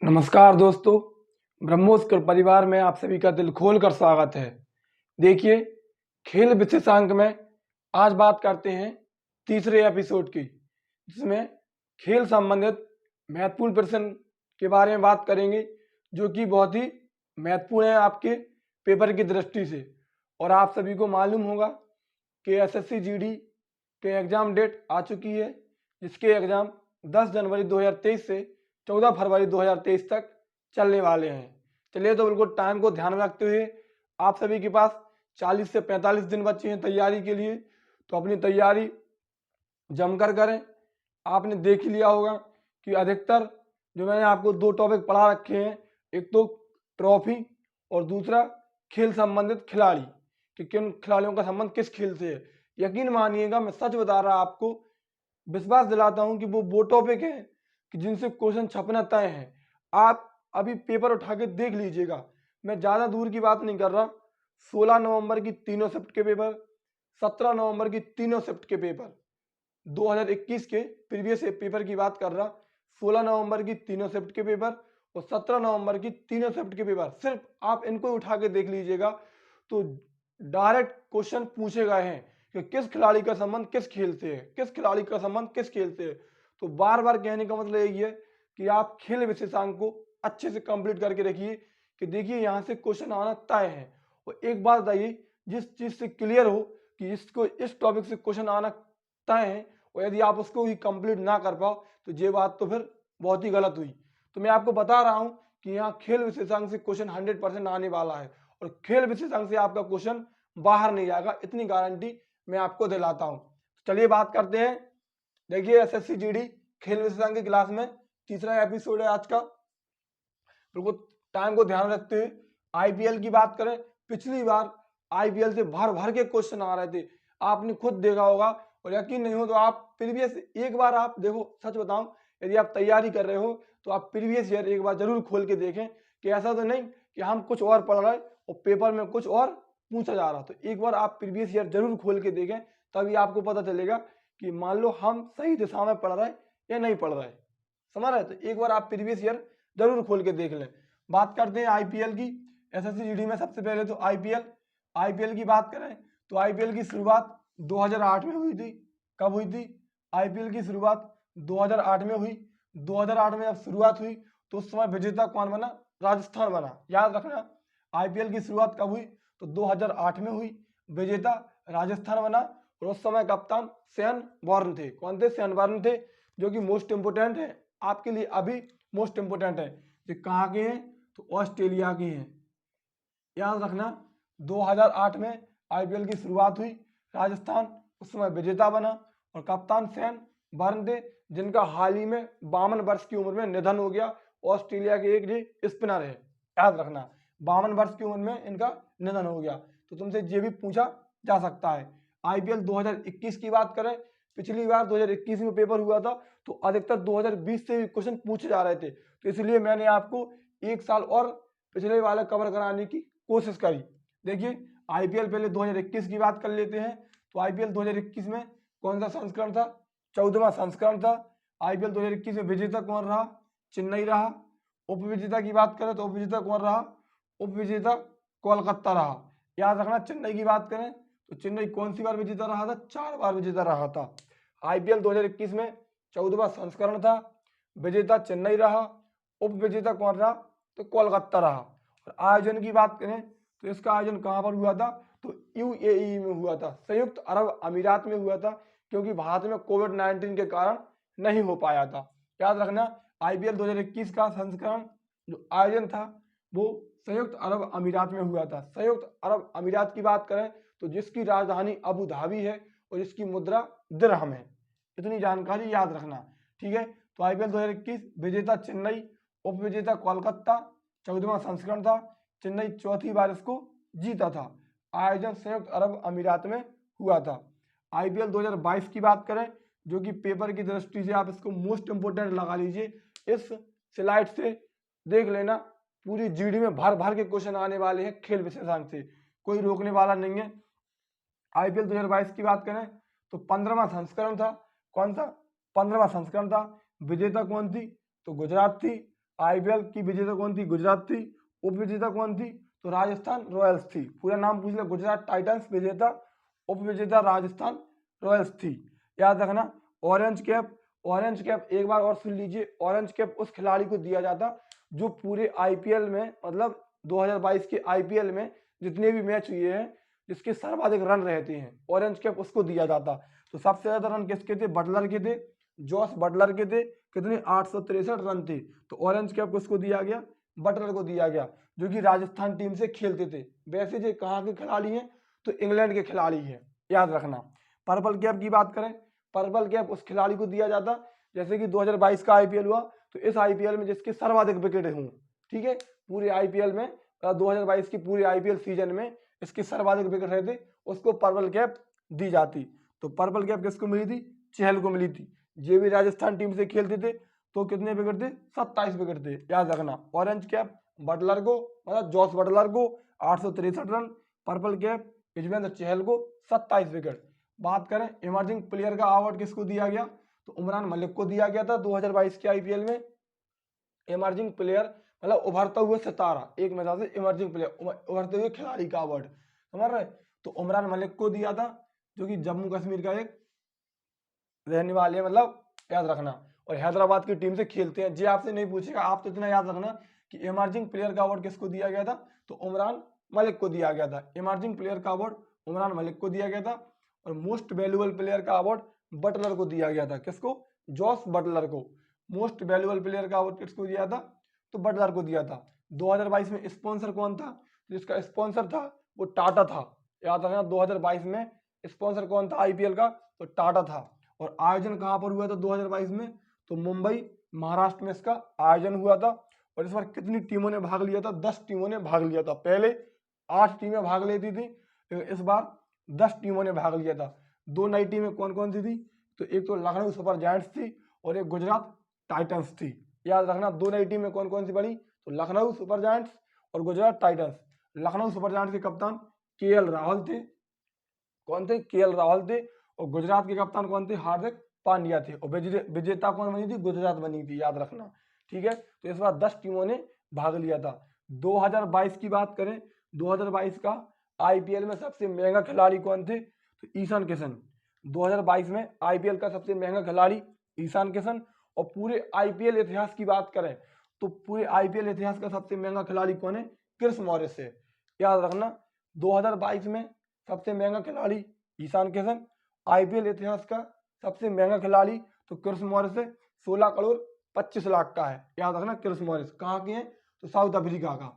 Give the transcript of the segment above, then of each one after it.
नमस्कार दोस्तों, ब्रह्मोस परिवार में आप सभी का दिल खोलकर स्वागत है। देखिए, खेल विशेषांक में आज बात करते हैं तीसरे एपिसोड की, जिसमें खेल संबंधित महत्वपूर्ण प्रश्न के बारे में बात करेंगे, जो कि बहुत ही महत्वपूर्ण है आपके पेपर की दृष्टि से। और आप सभी को मालूम होगा कि एसएससी जीडी के एग्ज़ाम डेट आ चुकी है, जिसके एग्ज़ाम 10 जनवरी 2023 से 14 फरवरी 2023 तक चलने वाले हैं। चलिए, तो बिल्कुल टाइम को ध्यान में रखते हुए आप सभी के पास 40 से 45 दिन बचे हैं तैयारी के लिए, तो अपनी तैयारी जमकर करें। आपने देख ही लिया होगा कि अधिकतर जो मैंने आपको दो टॉपिक पढ़ा रखे हैं, एक तो ट्रॉफी और दूसरा खेल संबंधित खिलाड़ी, कि किन खिलाड़ियों का संबंध किस खेल से है। यकीन मानिएगा, मैं सच बता रहा आपको, विश्वास दिलाता हूं कि वो टॉपिक है कि जिनसे क्वेश्चन छपना तय है। आप अभी पेपर उठा के देख लीजिएगा, मैं ज़्यादा दूर की बात नहीं कर रहा। 16 नवंबर की तीनों शिफ्ट के पेपर, 17 नवंबर की तीनों शिफ्ट के पेपर, 2021 के प्रीवियस पेपर की बात कर रहा। 16 नवंबर की तीनों शिफ्ट के पेपर और 17 नवंबर की तीनों शिफ्ट के पेपर, सिर्फ आप इनको उठा के देख लीजिएगा तो डायरेक्ट क्वेश्चन पूछे गए हैं कि किस खिलाड़ी का संबंध किस खेल से है, किस खिलाड़ी का संबंध किस खेल से है। तो बार बार कहने का मतलब यही है कि आप खेल विशेषांक को अच्छे से कंप्लीट करके रखिए, कि देखिए यहाँ से क्वेश्चन आना तय है। और एक बात बताइए, जिस चीज से क्लियर हो कि इसको इस टॉपिक से क्वेश्चन आना तय है, और यदि आप उसको ही कंप्लीट ना कर पाओ तो ये बात तो फिर बहुत ही गलत हुई। तो मैं आपको बता रहा हूं कि यहाँ खेल विशेषांक से क्वेश्चन 100% आने वाला है, और खेल विशेषांक से आपका क्वेश्चन बाहर नहीं जाएगा, इतनी गारंटी मैं आपको दिलाता हूं। चलिए बात करते हैं। देखिए, एसएससी जीडी खेल विशेषांक की क्लास में तीसरा एपिसोड है आज का। बिल्कुल टाइम को ध्यान रखते हुए आईपीएल की बात करें, पिछली बार आईपीएल से भर भर के क्वेश्चन आ रहे थे, आपने खुद देखा होगा। और यकीन नहीं हो तो आप प्रीवियस एक बार आप देखो, सच बताऊं, यदि आप तैयारी कर रहे हो तो आप प्रीवियस ईयर एक बार जरूर खोल के देखें, कि ऐसा तो नहीं कि हम कुछ और पढ़ रहे और पेपर में कुछ और पूछा जा रहा। तो एक बार आप प्रीवियस ईयर जरूर खोल के देखें, तभी आपको पता चलेगा कि मान लो हम सही दिशा में पढ़ रहे या नहीं पढ़ रहे। समझ रहे? तो एक बार आप प्रीवियस ईयर जरूर खोल के देख लें। बात करते हैं आईपीएल की। एसएससी जीडी में सबसे पहले तो आईपीएल की बात करें तो आईपीएल की शुरुआत 2008 में हुई थी। कब हुई थी? आईपीएल की शुरुआत 2008 में हुई। 2008 में जब शुरुआत हुई तो उस समय विजेता कौन बना? राजस्थान बना। याद रखना, आईपीएल की शुरुआत कब हुई? तो 2008 में हुई। विजेता राजस्थान बना, और उस समय कप्तान शेन वॉर्न थे। कौन थे? शेन वॉर्न थे, जो कि मोस्ट इंपोर्टेंट है आपके लिए, अभी मोस्ट इंपोर्टेंट है। ये कहाँ के हैं? तो ऑस्ट्रेलिया के हैं। याद रखना, 2008 में आईपीएल की शुरुआत हुई, राजस्थान उस समय विजेता बना, और कप्तान शेन वॉर्न थे, जिनका हाल ही में 52 वर्ष की उम्र में निधन हो गया। ऑस्ट्रेलिया के एक ये स्पिनर है, याद रखना, 52 वर्ष की उम्र में इनका निधन हो गया। तो तुमसे ये भी पूछा जा सकता है। आईपीएल 2021 की बात करें, पिछली बार 2021 में पेपर हुआ था, तो अधिकतर 2020 से भी क्वेश्चन पूछे जा रहे थे, तो इसलिए मैंने आपको एक साल और पिछले वाले कवर कराने की कोशिश करी। देखिए, आईपीएल पहले 2021 की बात कर लेते हैं। तो आईपीएल 2021 में कौन सा संस्करण था? 14वां संस्करण था। आईपीएल 2021 में विजेता कौन रहा? चेन्नई रहा। उप विजेता की बात करें तो उप विजेता कौन रहा? उप विजेता कोलकाता रहा। याद रखना, चेन्नई की बात करें तो चेन्नई कौन सी बार विजेता रहा था? 4 बार विजेता रहा था। आईपीएल 2021 में 14वां संस्करण था, विजेता चेन्नई रहा, उप विजेता कौन रहा? तो कोलकाता रहा। और आयोजन की बात करें तो इसका आयोजन कहाँ पर हुआ था? तो यूएई में हुआ था, संयुक्त अरब अमीरात में हुआ था, क्योंकि भारत में कोविड-19 के कारण नहीं हो पाया था। याद रखना, आईपीएल 2021 का संस्करण जो आयोजन था वो संयुक्त अरब अमीरात में हुआ था। संयुक्त अरब अमीरात की बात करें तो जिसकी राजधानी अबू धाबी है और जिसकी मुद्रा दिरहम है। इतनी जानकारी याद रखना, ठीक है। तो आईपीएल 2021 विजेता चेन्नई, उप विजेता कोलकाता, 14वां संस्करण था। चेन्नई चौथी बार इसको जीता था। आयोजन संयुक्त अरब अमीरात में हुआ था। आईपीएल 2022 की बात करें, जो कि पेपर की दृष्टि से आप इसको मोस्ट इंपोर्टेंट लगा लीजिए, इस स्लाइड से देख लेना, पूरी जीडी में भर भर के क्वेश्चन आने वाले हैं खेल विशेषांक से, कोई रोकने वाला नहीं है। आईपीएल 2022 की बात करें तो 15वां संस्करण था। कौन सा? 15वां संस्करण था। विजेता कौन थी? तो गुजरात थी। आईपीएल की विजेता कौन थी? गुजरात थी। उप विजेता कौन थी? तो राजस्थान रॉयल्स थी। पूरा नाम पूछ ले, गुजरात टाइटंस विजेता, उप विजेता राजस्थान रॉयल्स थी। याद रखना। ऑरेंज कैप, ऑरेंज कैप एक बार और सुन लीजिए, ऑरेंज कैप उस खिलाड़ी को दिया जाता जो पूरे आईपीएल में, मतलब 2022 के आईपीएल में जितने भी मैच हुए हैं जिसके सर्वाधिक रन रहते हैं, ऑरेंज कैप उसको दिया जाता। तो सबसे ज्यादा रन किसके थे? बटलर के थे, जॉस बटलर के थे। कितने? 863 रन थे। तो ऑरेंज कैप किसको दिया गया? बटलर को दिया गया, जो कि राजस्थान टीम से खेलते थे। वैसे जो कहाँ के खिलाड़ी हैं? तो इंग्लैंड के खिलाड़ी हैं, याद रखना। पर्पल कैप की बात करें, पर्पल कैप उस खिलाड़ी को दिया जाता, जैसे कि 2022 का आईपीएल हुआ तो इस आईपीएल में जिसके सर्वाधिक विकेट हों, ठीक है, पूरे आईपीएल में 2022 की पूरे आईपीएल सीजन में इसके सर्वाधिक विकेट रहते, उसको पर्पल कैप दी जाती। तो पर्पल कैप किसको मिली थी? चहल को मिली थी। ये भी राजस्थान टीम से खेलते थे। तो कितने विकेट थे? 27 विकेट थे, याद रखना। ऑरेंज कैप बटलर को, मतलब जॉस बटलर को 863 run, purple cap Yuzvendra Chahal को 27 विकेट। बात करें इमर्जिंग प्लेयर का अवार्ड किसको दिया गया? तो उमरान मलिक को दिया गया था 2022 के आईपीएल में। इमर्जिंग प्लेयर मतलब उभरता हुआ सितारा, एक मजा से इमर्जिंग प्लेयर, उभरते हुए खिलाड़ी का अवार्ड, समझ रहे? तो उमरान मलिक को दिया था, जो कि जम्मू कश्मीर का एक रहने वाले हैं, मतलब याद रखना, और हैदराबाद की टीम से खेलते हैं। जी आपसे नहीं पूछेगा, आप तो इतना याद रखना कि इमर्जिंग प्लेयर का अवार्ड किसको दिया गया था? तो उमरान मलिक को दिया गया था। इमर्जिंग प्लेयर का अवार्ड उमरान मलिक को दिया गया था। और मोस्ट वैल्यूएबल प्लेयर का अवार्ड बटलर को दिया गया था। किसको? जॉस बटलर को। मोस्ट वैल्यूएबल प्लेयर का अवार्ड किसको दिया था? तो बटलर को दिया था। 2022 में स्पॉन्सर कौन था? जिसका स्पॉन्सर था वो टाटा था, याद रखना। 2022 में स्पॉन्सर कौन था आईपीएल का? तो टाटा था। और आयोजन कहाँ पर हुआ था 2022 में? तो मुंबई महाराष्ट्र में इसका आयोजन हुआ था। और इस बार कितनी टीमों ने भाग लिया था? 10 टीमों ने भाग लिया था। पहले 8 टीमें भाग लेती थी, लेकिन इस बार 10 टीमों ने भाग लिया था। 2 नई टीमें कौन कौन सी थी? तो एक तो लखनऊ सुपर जायंट्स थी और एक गुजरात टाइटंस थी। याद रखना, 2 नई टीमें कौन कौन सी बनी? तो लखनऊ सुपर जायंट्स और Gujarat Titans. Lucknow super giants के कप्तान केएल राहुल थे। कौन थे? केएल राहुल थे। और गुजरात के कप्तान कौन थे? हार्दिक पांड्या थे। और विजेता कौन बनी थी? गुजरात बनी थी, याद रखना, ठीक है। तो इस बार 10 टीमों ने भाग लिया था। 2022 की बात करें, 2022 का आईपीएल में सबसे महंगा खिलाड़ी कौन थे? तो ईशान किशन। 2022 में आईपीएल का सबसे महंगा खिलाड़ी ईशान किशन। और पूरे आईपीएल इतिहास की बात करें तो पूरे आईपीएल इतिहास का सबसे महंगा खिलाड़ी कौन है? क्रिस मॉरिस है, याद रखना। 2022 में सबसे महंगा खिलाड़ी ईशान किशन। आईपीएल इतिहास का सबसे महंगा खिलाड़ी तो क्रिस मॉरिस है, 16 करोड़ 25 लाख का है, याद रखना। क्रिस मॉरिस कहाँ के हैं? तो साउथ अफ्रीका का।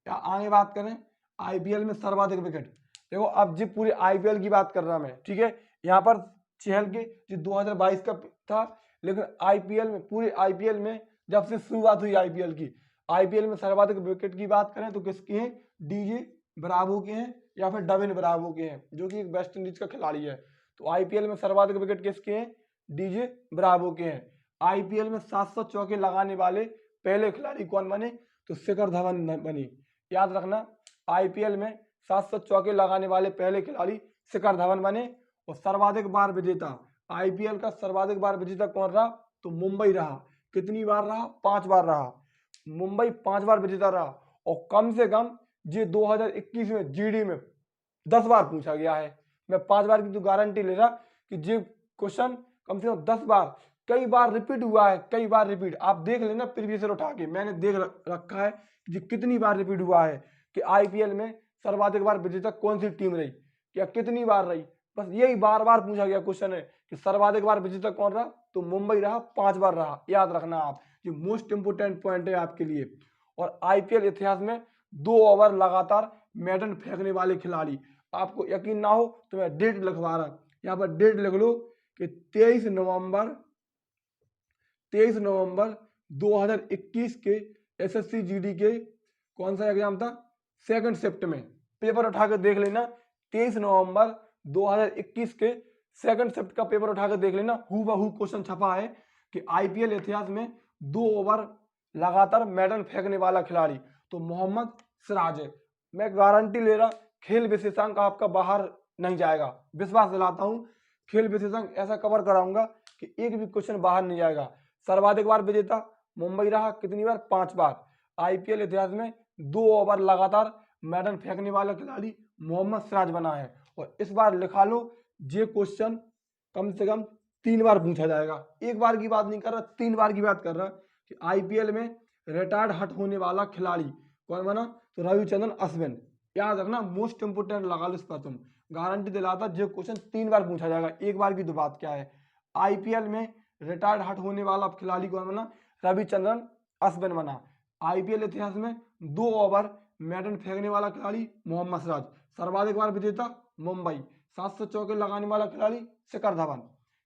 या आगे बात करें आईपीएल में सर्वाधिक विकेट, देखो अब जी पूरे आईपीएल की बात कर रहा मैं, ठीक है। यहाँ पर चहल के जी 2022 का था, लेकिन आईपीएल में, पूरे आईपीएल में जब से शुरुआत हुई आईपीएल की, आईपीएल में सर्वाधिक विकेट की बात करें तो किसकी है? डीजे ब्रावो के हैं या फिर डविन ब्रावो के हैं, जो कि एक वेस्ट इंडीज का खिलाड़ी है। तो आईपीएल में सर्वाधिक विकेट किसके हैं? डीजे ब्रावो के हैं। आईपीएल में 700 चौके लगाने वाले पहले खिलाड़ी कौन बने? तो शिखर धवन बनी, याद रखना। आईपीएल में 700 चौके लगाने वाले पहले खिलाड़ी शिखर धवन बने। और सर्वाधिक बार विजेता, आईपीएल का सर्वाधिक बार विजेता कौन रहा? तो मुंबई रहा। कितनी बार रहा? 5 बार रहा। मुंबई 5 बार विजेता रहा। और कम से कम ये 2021 में जीडी में 10 बार पूछा गया है। मैं 5 बार की तो गारंटी ले रहा कि ये क्वेश्चन कम से कम 10 बार, कई बार रिपीट हुआ है, कई बार रिपीट। आप देख लेना प्रीवियस उठा के, मैंने देख रखा है कि कितनी बार रिपीट हुआ है कि आईपीएल में सर्वाधिक बार विजेता कौन सी टीम रही, या कितनी बार रही। बस यही बार बार पूछा गया क्वेश्चन है कि सर्वाधिक बार विजेता कौन रहा? तो मुंबई रहा, 5 बार रहा, याद रखना आप। ये मोस्ट इंपोर्टेंट पॉइंट है आपके लिए। और आईपीएल इतिहास में 2 ओवर लगातार मेडन फेंकने वाले खिलाड़ी, आपको यकीन ना हो तो मैं डेट लिखवा रहा, यहाँ पर डेट लिख लो कि 23 नवंबर 2021 के एसएससी जीडी के कौन सा एग्जाम था? 2nd शिफ्ट में। पेपर उठा कर देख लेना, 23 नवंबर 2021 के 2nd शिफ्ट का पेपर उठा कर देख लेना, हूबहू क्वेश्चन छपा है कि आईपीएल इतिहास में 2 ओवर लगातार मेडल फेंकने वाला खिलाड़ी तो मोहम्मद सिराज है। मैं गारंटी ले रहा, खेल विशेषांक आपका बाहर नहीं जाएगा, विश्वास दिलाता हूं। खेल विशेषांक ऐसा कवर कराऊंगा कि एक भी क्वेश्चन बाहर नहीं जाएगा। सर्वाधिक बार विजेता मुंबई रहा कितनी बार, 5 बार। आईपीएल इतिहास में 2 ओवर लगातार मैदान फेंकने वाला खिलाड़ी मोहम्मद सिराज बना है। और इस बार लिखा लो, ये क्वेश्चन कम से कम 3 बार पूछा जाएगा। एक बार की बात नहीं कर रहा, 3 बार की बात कर रहा कि आईपीएल में रिटायर्ड हट होने वाला खिलाड़ी कौन बना, तो रविचंद्रन अश्विन। याद रखना, मोस्ट इंपोर्टेंट लगा लो इस पर, तुम गारंटी दिलाता जो क्वेश्चन 3 बार पूछा जाएगा, एक बार की तो बात क्या है। आईपीएल में रिटायर्ड हट होने वाला खिलाड़ी कौन बना, रविचंद्रन अश्विन बना। आईपीएल इतिहास में 2 ओवर मैदान फेंकने वाला खिलाड़ी मोहम्मद सिराज। सर्वाधिक बार विजेता मुंबई। 700 चौके लगाने वाला खिलाड़ी शिखर धवन।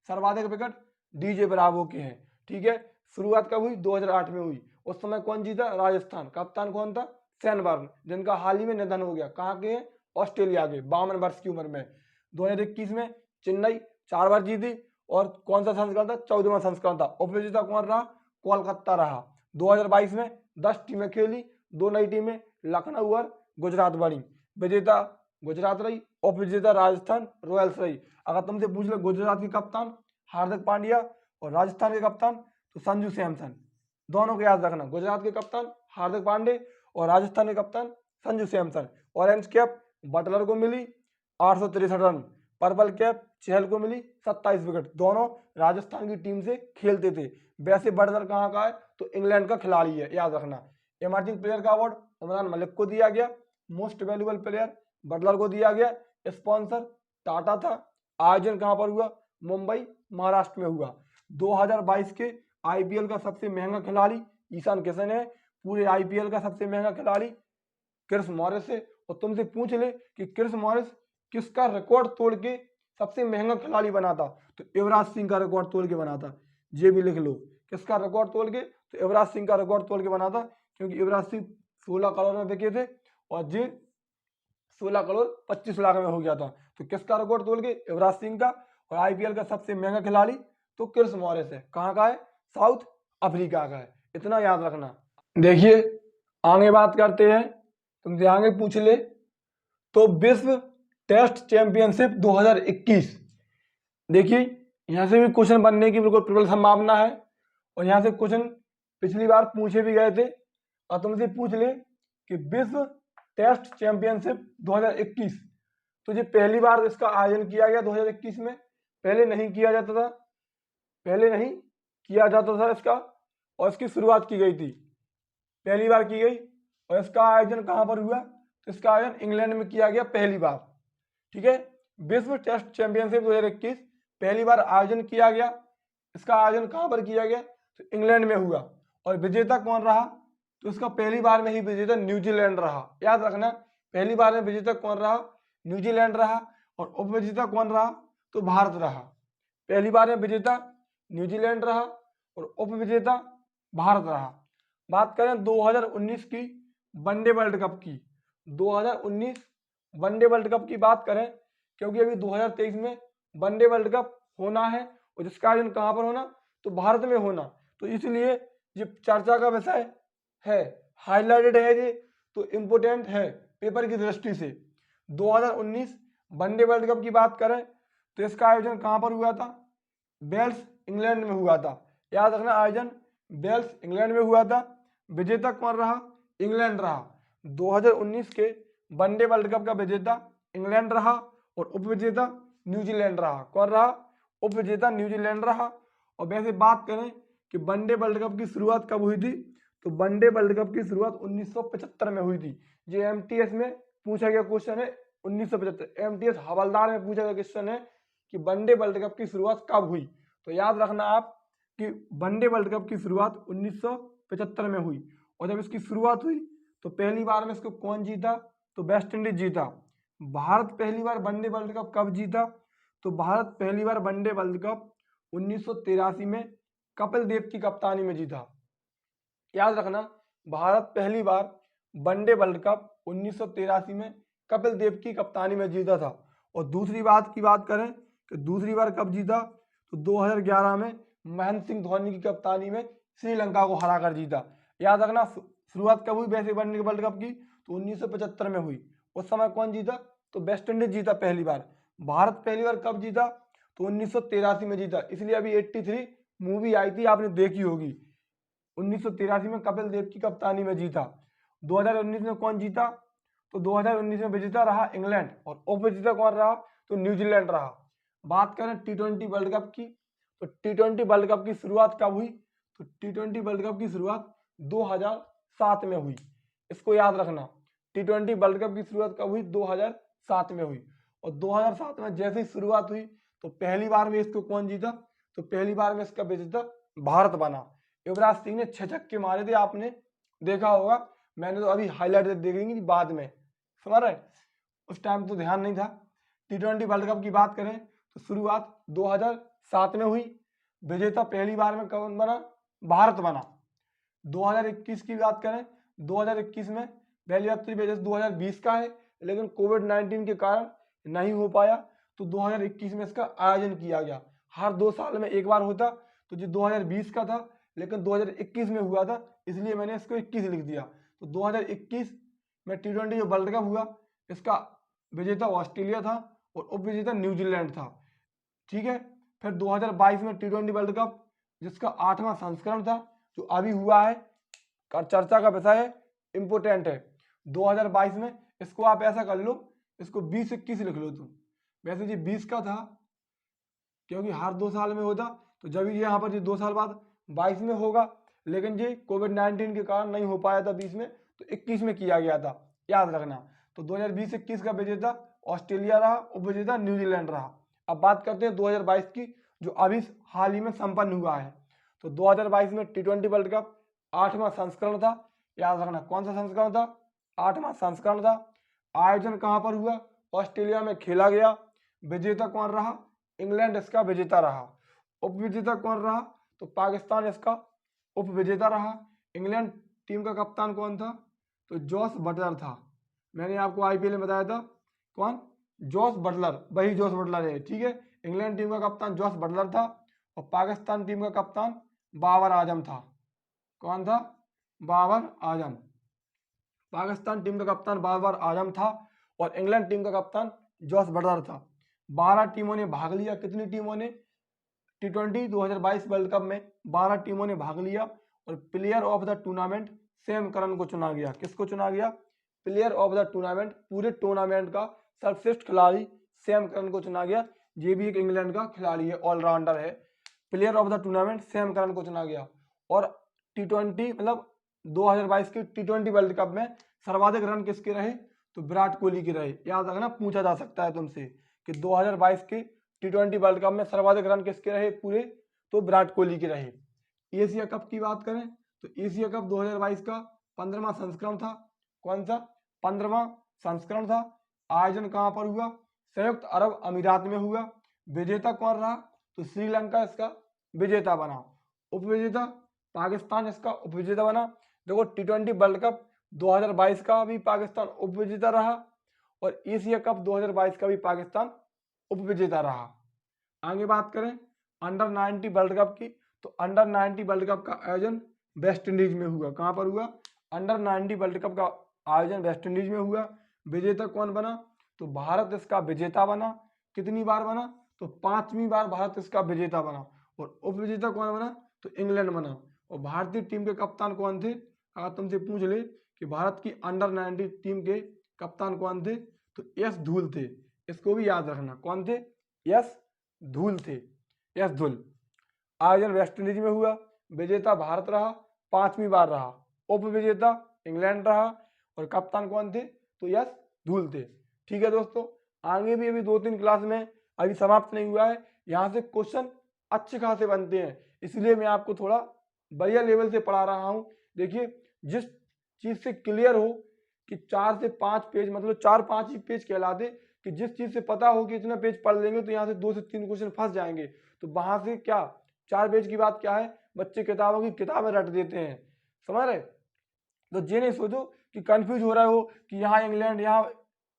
सर्वाधिक विकेट डीजे ब्रावो के हैं। ठीक है, शुरुआत कब हुई, 2008 में हुई। उस समय कौन जीता, राजस्थान। कप्तान कौन था, सैन बर्न, जिनका हाल ही में निधन हो गया। कहाँ के हैं, ऑस्ट्रेलिया के, 52 वर्ष की उम्र में। 2021 में चेन्नई 4 बार जीती। और कौन सा संस्करण था, 14वां संस्करण था। उपविजेता कौन रहा, कोलकाता रहा। 2022 में 10 टीमें खेली, 2 नई टीमें लखनऊ और गुजरात बनी। विजेता गुजरात रही, उपविजेता राजस्थान रॉयल्स रही। अगर तुमसे पूछ ले गुजरात के कप्तान हार्दिक पांड्या और राजस्थान के कप्तान तो संजू सैमसन, दोनों को याद रखना। गुजरात के कप्तान हार्दिक पांडे और राजस्थान के कप्तान Sanju Samson. Orange cap Butler को मिली 863 रन। पर्पल कैप चहल को मिली 27 विकेट। दोनों राजस्थान की टीम से खेलते थे। वैसे बटलर कहाँ का है, तो इंग्लैंड का खिलाड़ी है, याद रखना। इमर्जिंग प्लेयर का अवार्ड उमरान मलिक को दिया गया। मोस्ट वैल्यूएबल प्लेयर बटलर को दिया गया। स्पॉन्सर टाटा था। आयोजन कहाँ पर हुआ, मुंबई महाराष्ट्र में हुआ। 2022 के आईपीएल का सबसे महंगा खिलाड़ी ईशान किशन है। पूरे आईपीएल का सबसे महंगा खिलाड़ी क्रिस मॉरिस है। और तुमसे पूछ ले कि क्रिस मॉरिस किसका रिकॉर्ड तोड़ के सबसे महंगा खिलाड़ी बना था, तो युवराज सिंह का रिकॉर्ड तोड़ के बना था। ये भी लिख लो, किसका रिकॉर्ड तोड़ के, तो युवराज सिंह का रिकॉर्ड तोड़ के बना था। क्योंकि युवराज सिंह 16 करोड़ में बिके थे और ये 16 करोड़ 25 लाख में हो गया था। तो किसका रिकॉर्ड तोड़ के, युवराज सिंह का। और आईपीएल का सबसे महंगा खिलाड़ी तो क्रिस मॉरिस है। कहाँ का है, साउथ अफ्रीका का है। इतना याद रखना। देखिए आगे बात करते हैं, तुमसे आगे पूछ ले तो विश्व टेस्ट चैंपियनशिप 2021। देखिए यहाँ से भी क्वेश्चन बनने की बिल्कुल प्रबल संभावना है। और यहाँ से क्वेश्चन पिछली बार पूछे भी गए थे। और तुमसे पूछ ले कि विश्व टेस्ट चैंपियनशिप 2021, तो ये पहली बार इसका आयोजन किया गया 2021 में। पहले नहीं किया जाता था, पहले नहीं किया जाता था इसका। और इसकी शुरुआत की गई थी, पहली बार की गई। और इसका आयोजन कहाँ पर हुआ, तो इसका आयोजन इंग्लैंड में किया गया पहली बार। ठीक है, विश्व टेस्ट चैंपियनशिप 2021 पहली बार आयोजन किया गया। इसका आयोजन कहाँ पर किया गया, तो इंग्लैंड में हुआ। और विजेता कौन रहा, तो इसका पहली बार में ही विजेता न्यूजीलैंड रहा। याद रखना, पहली बार में विजेता कौन रहा, न्यूजीलैंड रहा। और उपविजेता कौन रहा, तो भारत रहा। पहली बार में विजेता न्यूजीलैंड रहा और उपविजेता भारत रहा। बात करें 2019 की वनडे वर्ल्ड कप की, 2019 वनडे वर्ल्ड कप की बात करें, क्योंकि अभी 2023 में वनडे वर्ल्ड कप होना है। और जिसका आयोजन कहाँ पर होना, तो भारत में होना। तो इसलिए ये चर्चा का विषय है, हाईलाइटेड है ये, तो इम्पोर्टेंट है पेपर की दृष्टि से। 2019 वनडे वर्ल्ड कप की बात करें तो इसका आयोजन कहाँ पर हुआ था, वेल्स इंग्लैंड में हुआ था। याद रखना, आयोजन वेल्स इंग्लैंड में हुआ था। विजेता कौन रहा, इंग्लैंड रहा। 2019 के वनडे वर्ल्ड कप का विजेता इंग्लैंड रहा और उपविजेता न्यूजीलैंड रहा। कौन रहा, उपविजेता न्यूजीलैंड रहा। और वैसे बात करें कि वनडे वर्ल्ड कप की शुरुआत कब हुई थी, तो वनडे वर्ल्ड कप की शुरुआत 1975 में हुई थी। ये एमटीएस में पूछा गया क्वेश्चन है, 1975 एमटीएस हवलदार में पूछा गया क्वेश्चन है कि वनडे वर्ल्ड कप की शुरुआत कब हुई। तो याद रखना आप कि वनडे वर्ल्ड कप की शुरुआत 1975 में हुई। और जब इसकी शुरुआत हुई तो पहली बार में इसको कौन जीता, तो वेस्ट इंडीज जीता। भारत पहली बार वनडे वर्ल्ड कप कब जीता, तो भारत पहली बार वनडे वर्ल्ड कप 1983 में कपिल देव की कप्तानी में जीता। याद रखना, भारत पहली बार वनडे वर्ल्ड कप 1983 में कपिल देव की कप्तानी में जीता था। और दूसरी बात की बात करें कि दूसरी बार कब जीता, तो 2011 में महेंद्र सिंह धोनी की कप्तानी में श्रीलंका को हराकर जीता। याद रखना, शुरुआत कब हुई वैसे वनडे वर्ल्ड कप की, तो 1975 में हुई। उस समय कौन जीता, तो वेस्ट इंडीज जीता पहली बार। भारत पहली बार कब जीता, तो 1983 में जीता। इसलिए अभी 83 मूवी आई थी, आपने देखी होगी। 1983 में कपिल देव की कप्तानी में जीता। 2019 में कौन जीता? तो 2019 में विजेता रहा इंग्लैंड और उपविजेता कौन रहा? तो न्यूजीलैंड रहा। बात करें T20 वर्ल्ड कप की, तो T20 वर्ल्ड कप की शुरुआत कब हुई? तो T20 वर्ल्ड कप की शुरुआत 2007 में हुई। इसको याद रखना, T20 वर्ल्ड कप की शुरुआत कब हुई? 2007 में हुई। और 2007 में जैसे ही शुरुआत हुई तो पहली बार में इसको कौन जीता? तो पहली बार में इसका विजेता भारत बना। युवराज सिंह ने 6 छक्के मारे थे, आपने देखा होगा। मैंने तो अभी हाईलाइट देखेंगे बाद में, समझ रहे? उस टाइम तो ध्यान नहीं था। T20 वर्ल्ड कप की बात करें तो शुरुआत 2007 में हुई। विजेता पहली बार में कौन बना? भारत बना। 2021 की बात करें, 2021 में पहली बार तो 2020 का है, लेकिन कोविड-19 के कारण नहीं हो पाया, तो 2021 में इसका आयोजन किया गया। हर 2 साल में एक बार होता, तो जो 2020 का था, लेकिन 2021 में हुआ था, इसलिए मैंने इसको 21 लिख दिया। तो 2021 में T20 जो वर्ल्ड कप हुआ, इसका विजेता ऑस्ट्रेलिया था और उपविजेता न्यूजीलैंड था। ठीक है। फिर 2022 में T20 वर्ल्ड कप, जिसका 8वां संस्करण था, जो अभी हुआ है, चर्चा का विषय है, इंपोर्टेंट है। 2022 में इसको आप ऐसा कर लो, इसको 20-21 लिख लो तुम। वैसे जी 20 का था, क्योंकि हर 2 साल में होता, तो जब ये यहाँ पर जी 2 साल बाद 22 में होगा, लेकिन जी कोविड-19 के कारण नहीं हो पाया था 20 में, तो 21 में किया गया था, याद रखना। तो 2020-21 का विजेता ऑस्ट्रेलिया रहा, उपविजेता न्यूजीलैंड रहा। अब बात करते हैं 2022 की, जो अभी हाल ही में संपन्न हुआ है। तो 2022 में T20 वर्ल्ड कप 8वां संस्करण था, याद रखना। कौन सा संस्करण था? 8वां संस्करण था। आयोजन कहाँ पर हुआ? ऑस्ट्रेलिया में खेला गया। विजेता कौन रहा? इंग्लैंड इसका विजेता रहा। उपविजेता कौन रहा? तो पाकिस्तान इसका उपविजेता रहा। इंग्लैंड टीम का कप्तान कौन था? तो जॉस बटलर था। मैंने आपको IPL में बताया था, कौन? जॉस बटलर, वही जॉस बटलर है। ठीक है। इंग्लैंड टीम का कप्तान जॉस बटलर था और पाकिस्तान टीम का कप्तान बाबर आजम था। कौन था? बाबर आजम। पाकिस्तान टीम का कप्तान बाबर आजम था और इंग्लैंड टीम का कप्तान जॉस बटलर था। 12 टीमों ने भाग लिया। कितनी टीमों ने? T20 2022 वर्ल्ड कप में 12 टीमों ने भाग लिया और player of the tournament Sam Curran को चुना गया। किसको चुना गया? प्लेयर ऑफ द टूर्नामेंट, पूरे टूर्नामेंट का सर्वश्रेष्ठ खिलाड़ी सैम करन को चुना गया। ये भी एक इंग्लैंड का खिलाड़ी है, ऑलराउंडर है। Player of the tournament Sam Curran को चुना गया। और T20 मतलब 2022 के T20 वर्ल्ड कप में सर्वाधिक रन किसके रहे? तो विराट कोहली के रहे। याद रखना, पूछा जा सकता है तुमसे कि 2022 के T20 वर्ल्ड कप में सर्वाधिक रन किसके रहे पूरे? तो विराट कोहली के रहे। एशिया कप की बात करें तो एशिया कप 2022 का 15वां संस्करण था। कौन सा? 15वां संस्करण था। आयोजन कहाँ पर हुआ? संयुक्त अरब अमीरात में हुआ। विजेता कौन रहा? तो श्रीलंका इसका विजेता बना। उपविजेता पाकिस्तान इसका उपविजेता बना। देखो, T20 वर्ल्ड कप 2022 का भी पाकिस्तान उपविजेता रहा और एशिया कप 2022 का भी पाकिस्तान उपविजेता रहा। आगे बात करें अंडर 90 वर्ल्ड कप की, तो अंडर 90 वर्ल्ड कप का आयोजन वेस्ट इंडीज में हुआ। कहाँ पर हुआ? अंडर 90 वर्ल्ड कप का आयोजन वेस्ट इंडीज में हुआ। विजेता कौन बना? तो भारत इसका विजेता बना। कितनी बार बना? तो 5वीं बार भारत इसका विजेता बना। और उपविजेता कौन बना? तो इंग्लैंड बना। और भारतीय टीम के कप्तान कौन थे? अगर तुमसे पूछ ले कि भारत की अंडर 90 टीम के कप्तान कौन थे, तो एस धूल थे। इसको भी याद रखना, कौन थे? एस धूल थे। एस धूल। आयोजन वेस्ट इंडीज में हुआ। विजेता भारत रहा, 5वीं बार रहा। उपविजेता इंग्लैंड रहा और कप्तान कौन थे? तो एस धूल थे। ठीक है दोस्तों, आगे भी अभी 2-3 क्लास में अभी समाप्त नहीं हुआ है। यहाँ से क्वेश्चन अच्छे खासे बनते हैं, इसलिए मैं आपको थोड़ा बढ़िया लेवल से पढ़ा रहा हूँ। देखिए, जिस चीज से क्लियर हो कि 4 से 5 पेज, मतलब 4-5 ही पेज कहलाते, कि जिस चीज से पता हो कि इतना पेज पढ़ लेंगे तो यहाँ से 2 से 3 क्वेश्चन फंस जाएंगे, तो वहां से क्या 4 पेज की बात क्या है, बच्चे किताबों की किताबें रट देते हैं, समझ रहे? तो ये नहीं सोचो कि कंफ्यूज हो रहे हो कि यहाँ इंग्लैंड, यहाँ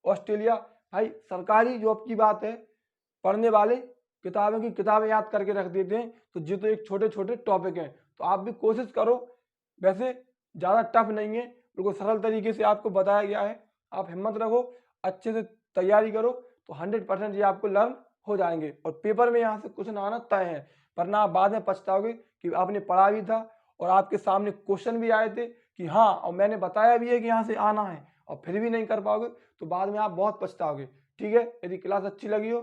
ऑस्ट्रेलिया। भाई सरकारी जॉब की बात है, पढ़ने वाले किताबों की किताबें याद करके रख देते हैं, तो ये तो एक छोटे छोटे टॉपिक हैं। तो आप भी कोशिश करो, वैसे ज़्यादा टफ नहीं है, बिल्कुल सरल तरीके से आपको बताया गया है। आप हिम्मत रखो, अच्छे से तैयारी करो, तो 100% ये आपको लर्न हो जाएंगे और पेपर में यहाँ से क्वेश्चन आना तय है, वरना आप बाद में पछताओगे कि आपने पढ़ा भी था और आपके सामने क्वेश्चन भी आए थे कि हाँ, और मैंने बताया भी है कि यहाँ से आना है, और फिर भी नहीं कर पाओगे तो बाद में आप बहुत पछताओगे। ठीक है, यदि क्लास अच्छी लगी हो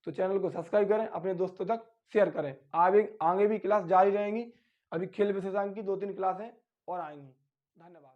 तो चैनल को सब्सक्राइब करें, अपने दोस्तों तक शेयर करें। आगे भी क्लास जारी रहेंगी। अभी खेल विशेषांक की 2-3 क्लासें और आएंगी। धन्यवाद।